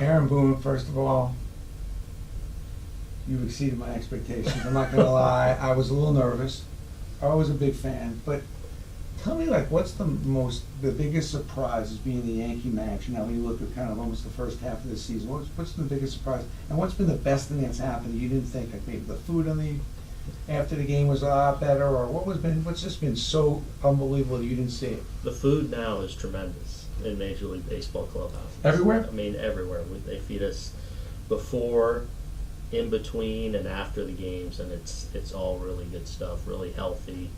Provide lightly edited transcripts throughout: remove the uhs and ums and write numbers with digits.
Aaron Boone, first of all, you exceeded my expectations. I'm not gonna lie, I was a little nervous. I was a big fan, but tell me, like, what's the biggest surprise as being the Yankee manager? Now, when you look at kind of almost the first half of the season, what's the biggest surprise? And what's been the best thing that's happened that you didn't think, like maybe the food after the game was a lot better, or what's just been so unbelievable that you didn't see it? The food now is tremendous in Major League Baseball clubhouses. Everywhere? I mean, everywhere. They feed us before, in between, and after the games, and it's all really good stuff, really healthy.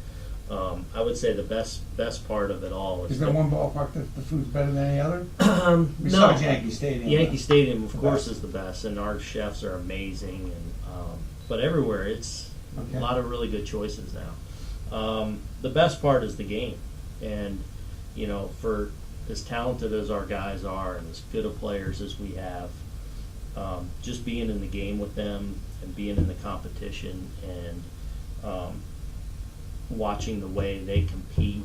I would say the best part of it all is. Is there one ballpark that the food's better than any other? No. Besides Yankee Stadium. Yankee Stadium, of course, is the best, and our chefs are amazing. And but everywhere, it's Okay. a lot of really good choices now. The best part is the game, and for as talented as our guys are, and as good of players as we have, just being in the game with them and being in the competition and watching the way they compete.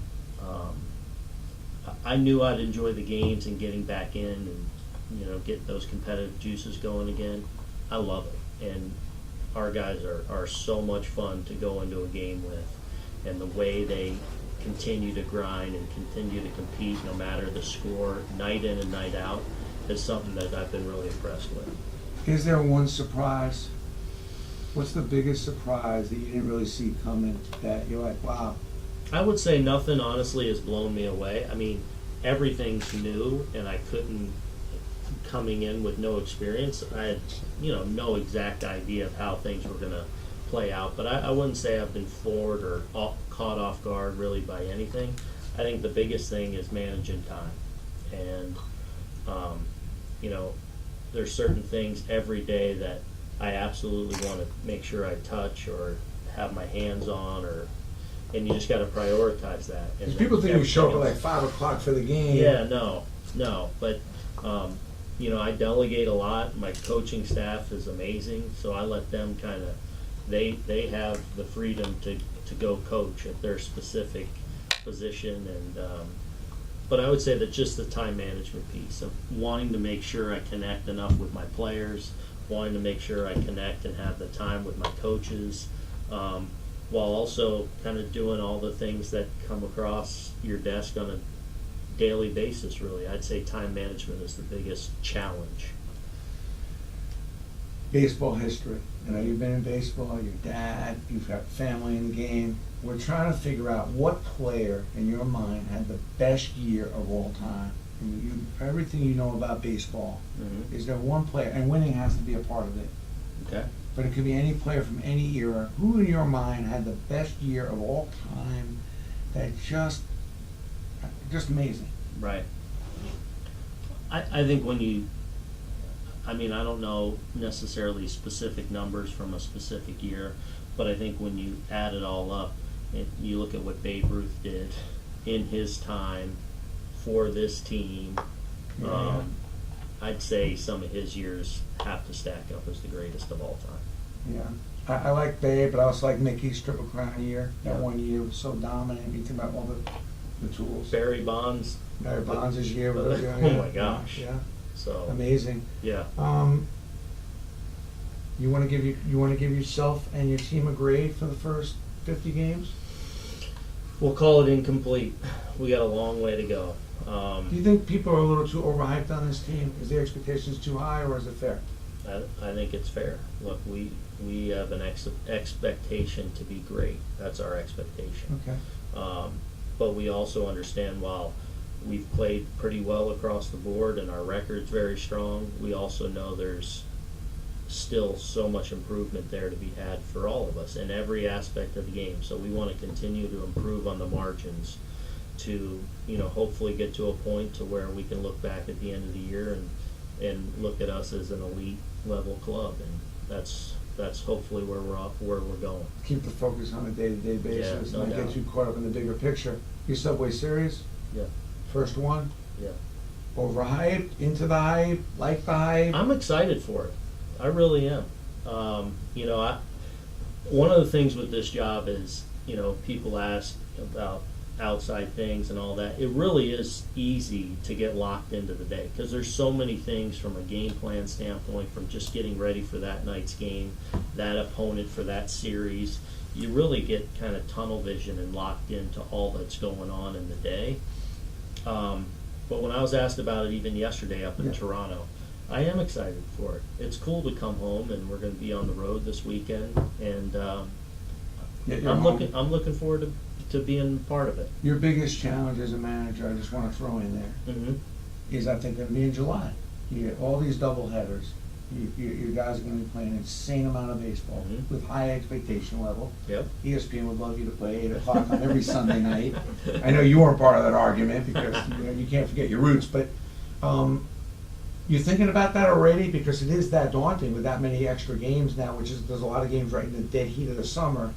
I knew I'd enjoy the games and getting back in and get those competitive juices going again. I love it, and our guys are so much fun to go into a game with, and the way they continue to grind and continue to compete no matter the score, night in and night out, is something that I've been really impressed with. Is there one surprise? What's the biggest surprise that you didn't really see coming that you're like, wow? I would say nothing, honestly, has blown me away. I mean, everything's new, and I couldn't, coming in with no experience, I had, no exact idea of how things were going to play out. But I wouldn't say I've been floored or caught off guard really by anything. I think the biggest thing is managing time. And, there's certain things every day that I absolutely want to make sure I touch or have my hands on, and you just got to prioritize that. Because people think you show up at like 5 o'clock for the game. Yeah, no, but I delegate a lot. My coaching staff is amazing, so I let them kind of they have the freedom to go coach at their specific position, and but I would say that just the time management piece of wanting to make sure I connect enough with my players, wanting to make sure I connect and have the time with my coaches, while also kind of doing all the things that come across your desk on a daily basis, really. I'd say time management is the biggest challenge. Baseball history. You've been in baseball, your dad, you've got family in the game. We're trying to figure out what player in your mind had the best year of all time. Everything you know about baseball, is there one player, and winning has to be a part of it. Okay. But it could be any player from any era. Who in your mind had the best year of all time that just amazing? Right. I think when I don't know necessarily specific numbers from a specific year, but I think when you add it all up, you look at what Babe Ruth did in his time for this team, I'd say some of his years have to stack up as the greatest of all time. Yeah. I like Babe, but I also like Mickey's Triple Crown year. That one year was so dominant. You think about all the tools. Barry Bonds' year. Oh my gosh. Yeah. So amazing. Yeah. You want to give yourself and your team a grade for the first 50 games? We'll call it incomplete. We got a long way to go. Do you think people are a little too overhyped on this team? Is their expectations too high, or is it fair? I think it's fair. Look, we have an expectation to be great. That's our expectation. Okay. But we also understand while we've played pretty well across the board and our record's very strong, we also know there's still so much improvement there to be had for all of us in every aspect of the game. So we want to continue to improve on the margins to, hopefully get to a point to where we can look back at the end of the year and look at us as an elite level club, and that's hopefully where we're going. Keep the focus on a day-to-day basis, no not doubt. get too caught up in the bigger picture. Your Subway Series? Yeah. First one? Yeah. Overhyped, into the hype, like the hype? I'm excited for it. I really am. One of the things with this job is, people ask about, outside things and all that, it really is easy to get locked into the day because there's so many things from a game plan standpoint, from just getting ready for that night's game, that opponent for that series. You really get kind of tunnel vision and locked into all that's going on in the day. But when I was asked about it even yesterday up in Toronto, I am excited for it. It's cool to come home, and we're going to be on the road this weekend, and I'm looking forward to being part of it. Your biggest challenge as a manager, I just want to throw in there, is I think going to be in July. You get all these double headers. You guys are going to be playing an insane amount of baseball with high expectation level. Yep. ESPN would love you to play 8 o'clock on every Sunday night. I know you weren't part of that argument because you can't forget your roots, but you're thinking about that already, because it is that daunting with that many extra games now, there's a lot of games right in the dead heat of the summer.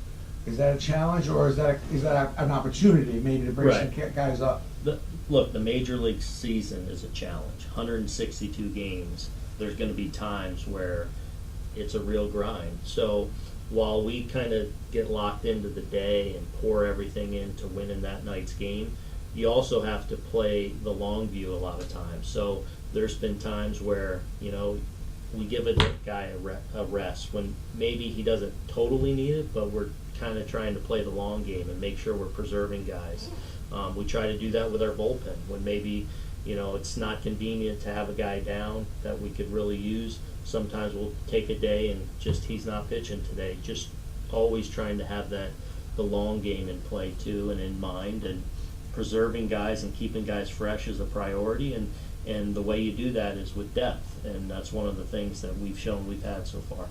Is that a challenge, or is that an opportunity maybe to bring some guys up? Look, the Major League season is a challenge. 162 games. There's going to be times where it's a real grind. So while we kind of get locked into the day and pour everything into winning that night's game, you also have to play the long view a lot of times. So there's been times where, we give a guy a rest when maybe he doesn't totally need it, but we're kind of trying to play the long game and make sure we're preserving guys. We try to do that with our bullpen when maybe it's not convenient to have a guy down that we could really use. Sometimes we'll take a day and he's not pitching today. Just always trying to have the long game in play too and in mind, and preserving guys and keeping guys fresh is a priority. And the way you do that is with depth, and that's one of the things that we've shown we've had so far.